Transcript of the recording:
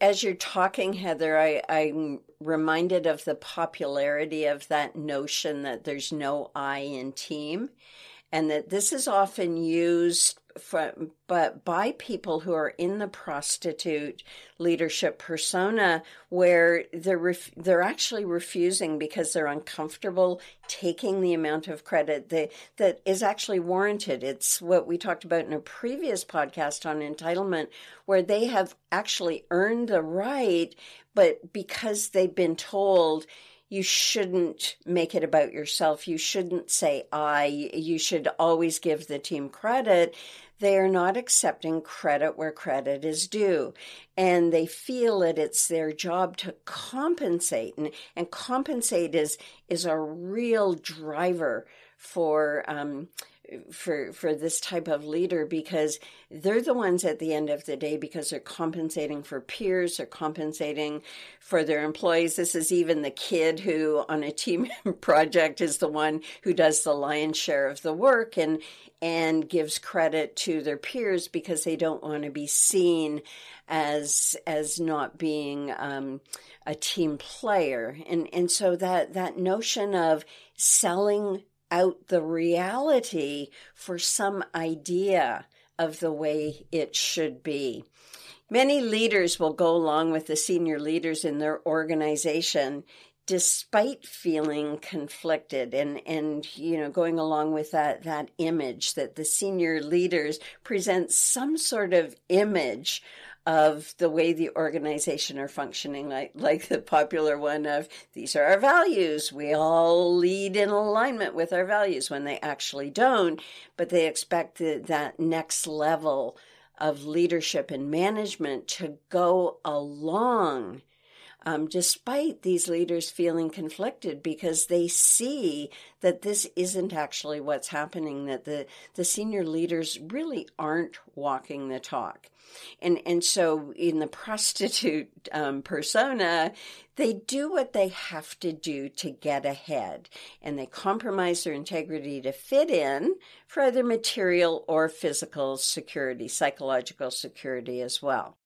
As you're talking, Heather, I'm reminded of the popularity of that notion that there's no I in team, and that this is often used but by people who are in the prostitute leadership persona, where they're actually refusing because they're uncomfortable taking the amount of credit that is actually warranted. It's what we talked about in a previous podcast on entitlement, where they have actually earned the right, but because they've been told, you shouldn't make it about yourself. You shouldn't say I. You should always give the team credit. They are not accepting credit where credit is due. And they feel that it's their job to compensate. And compensate is a real driver for this type of leader, because they're the ones at the end of the day, because they're compensating for peers, they're compensating for their employees. This is even the kid who on a team project is the one who does the lion's share of the work and gives credit to their peers because they don't want to be seen as not being a team player. And so that notion of selling out the reality for some idea of the way it should be. Many leaders will go along with the senior leaders in their organization despite feeling conflicted and going along with that image that the senior leaders present some sort of image of the way the organization are functioning, like the popular one of, these are our values, we all lead in alignment with our values, when they actually don't, but they expect that next level of leadership and management to go along, despite these leaders feeling conflicted, because they see that this isn't actually what's happening, that the senior leaders really aren't walking the talk. And so in the prostitute persona, they do what they have to do to get ahead, and they compromise their integrity to fit in for either material or physical security, psychological security as well.